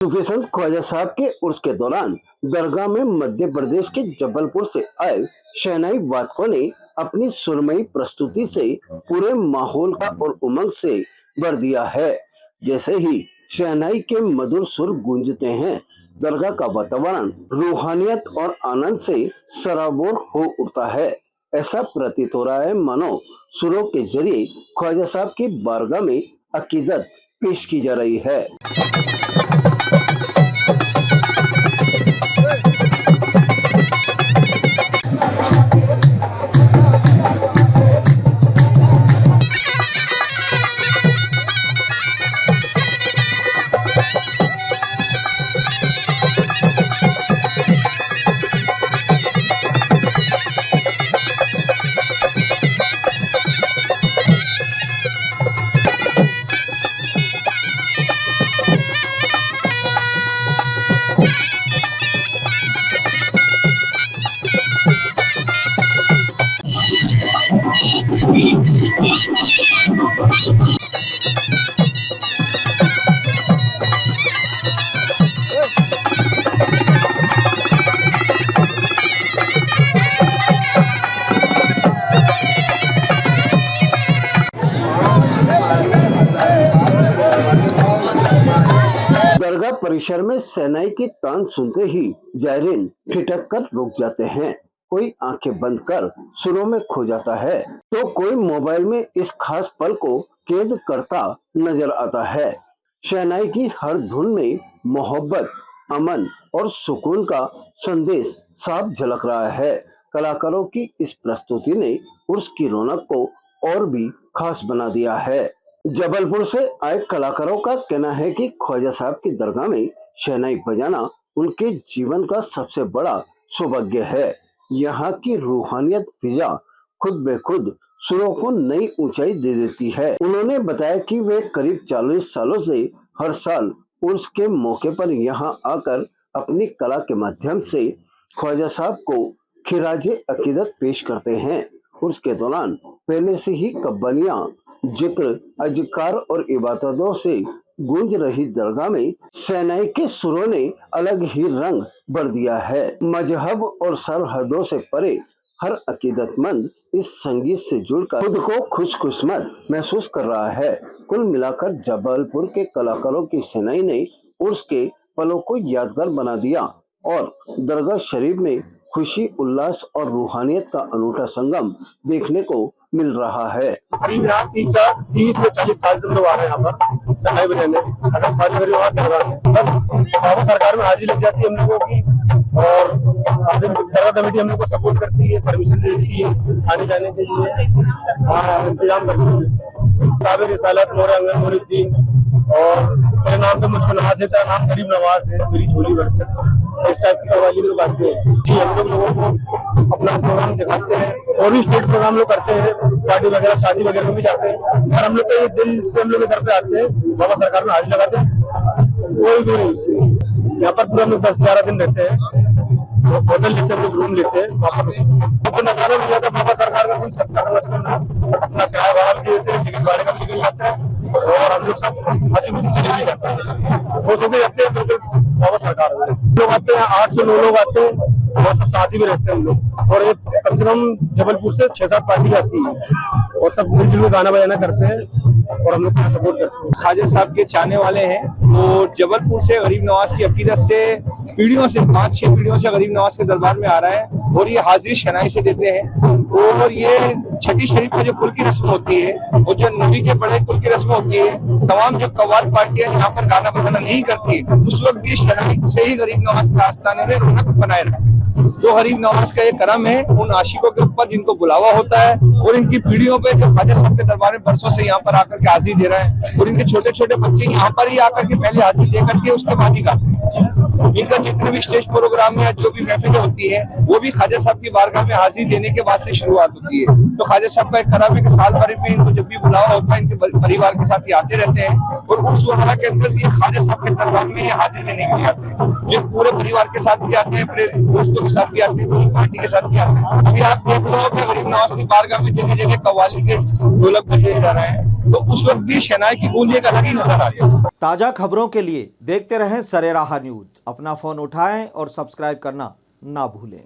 सूफी संत ख्वाजा साहब के उर्स के दौरान दरगाह में मध्य प्रदेश के जबलपुर से आए शहनाई वादकों ने अपनी सुरमई प्रस्तुति से पूरे माहौल का और उमंग से भर दिया है। जैसे ही शहनाई के मधुर सुर गूंजते हैं, दरगाह का वातावरण रूहानियत और आनंद से सराबोर हो उठता है। ऐसा प्रतीत हो रहा है मानो सुरों के जरिए ख्वाजा साहब की बारगाह में अकीदत पेश की जा रही है। दरगाह परिसर में शहनाई की तान सुनते ही जायरीन ठिठक कर रुक जाते हैं। कोई आंखें बंद कर सुरों में खो जाता है तो कोई मोबाइल में इस खास पल को कैद करता नजर आता है। शहनाई की हर धुन में मोहब्बत, अमन और सुकून का संदेश साफ झलक रहा है। कलाकारों की इस प्रस्तुति ने उर्स की रौनक को और भी खास बना दिया है। जबलपुर से आए कलाकारों का कहना है कि ख्वाजा साहब की दरगाह में शहनाई बजाना उनके जीवन का सबसे बड़ा सौभाग्य है। यहाँ की रूहानियत फिजा खुद बेखुद सुरों को नई ऊंचाई दे देती है। उन्होंने बताया कि वे करीब 40 सालों से हर साल उर्स के मौके पर यहाँ आकर अपनी कला के माध्यम से ख्वाजा साहब को खिराजे अकीदत पेश करते हैं। उर्स के दौरान पहले से ही कव्वालियां, जिक्र, अज़कार और इबादतों से गूंज रही दरगाह में शहनाई के सुरों ने अलग ही रंग भर दिया है। मजहब और सरहदों से परे हर अकीदतमंद इस संगीत से जुड़कर खुद को खुशकिस्मत महसूस कर रहा है। कुल मिलाकर जबलपुर के कलाकारों की शहनाई ने उर्स के पलों को यादगार बना दिया और दरगाह शरीफ में खुशी, उल्लास और रूहानियत का अनूठा संगम देखने को मिल रहा है। करीब यहाँ 30 से 40 साल से हम लोग आ रहे हैं यहाँ पर शहनाई बजाने हज़रत ख्वाजा गरीब दरगाह में। बस बाबा सरकार में हाजिरी लग जाती है हम लोगों की और दरगाह कमेटी हम लोग को सपोर्ट करती है, परमिशन देती है आने जाने के लिए, इंतजाम करती है। ताबे रिसालत मोरे अंगन मोनुद्दीन और तेरे नाम पे मुझको नवाज है, तेरा नाम गरीब नवाज है, मेरी झोली भरकर, इस टाइप की कव्वाली लोग आते हैं जी। हम लोगों को अपना प्रोग्राम दिखाते हैं और भी स्टेट प्रोग्राम लोग करते हैं, पार्टी वगैरह शादी वगैरह में भी जाते हैं। और हम लोग के दिल से हम लोग इधर पे आते हैं, बाबा सरकार में हाजिर लगाते हैं। कोई दूर नहीं इससे, यहाँ पर पूरा हम लोग 10-11 दिन रहते हैं। होटल लेते हैं, हम लोग रूम लेते हैं। वहाँ पर जो नजारा मिल जाता है बाबा सरकार का, कोई सबका समझ कर अपना किराया भाड़ा भी दे देते हैं, टिकट भाड़े का भी निकल जाता है और हम लोग सब हंसी खुशी चले भी जाते हैं, खुश होकर रहते हैं। बिल्कुल बाबा सरकार लोग आते हैं, 8 से 9 लोग आते हैं और सब शादी में रहते हैं हम लोग। और कम से कम जबलपुर से 6-7 पार्टी आती है और सब मिलजुल के गाना बजाना करते हैं और हम लोग सपोर्ट करते हैं। ख्वाजा साहब के चाहने वाले हैं वो जबलपुर से गरीब नवाज की अकीदत से पीढ़ियों से 5-6 पीढ़ियों से गरीब नवाज के दरबार में आ रहा है और ये हाजिरी शहनाई से देते हैं। और ये छठी शरीफ का जो कुल की रस्म होती है और जो नबी के बड़े कुल की रस्म होती है, तमाम जो कव्वाल पार्टियां यहाँ पर गाना बजाना नहीं करती, उस वक्त भी शहनाई से ही गरीब नवाज के आस्थाने में रौनक बनाए रखते। तो गरीब नवाज का ये करम है उन आशिकों के ऊपर जिनको बुलावा होता है और इनकी पीढ़ियों पे जो ख्वाजा साहब के दरबार में बरसों से यहाँ पर आकर के हाजिरी दे रहे हैं और इनके छोटे छोटे बच्चे यहाँ पर ही आकर के पहले हाजिरी दे करके उसके बाद ही गाते हैं। इनका जितने भी स्टेज प्रोग्राम है या जो भी महफिल होती है वो भी ख्वाजा साहब की बारगाह में हाजिरी देने के बाद से शुरुआत होती है। तो ख्वाजा साहब का एक करम है कि साल भर में इनको जब भी बुलावा होता है इनके परिवार के साथ ही आते रहते हैं और उस वगैरह के अंदर ये ख्वाजा साहब के दरबार में ये हाजिरी देने के लिए आते हैं। ये पूरे परिवार के साथ भी आते हैं, अपने दोस्तों के साथ भी आते हैं, पूरी पार्टी के साथ भी आते हैं। अभी आप देख लो कि गरीब नवाज की बारगाह में जगह जगह कव्वाली के ढोलक बजे जा रहे हैं तो उस वक्त भी शहनाई की गूंज एक अलग ही नजर आ रही है। ताज़ा खबरों के लिए देखते रहें सरेराह न्यूज। अपना फोन उठाएं और सब्सक्राइब करना ना भूलें।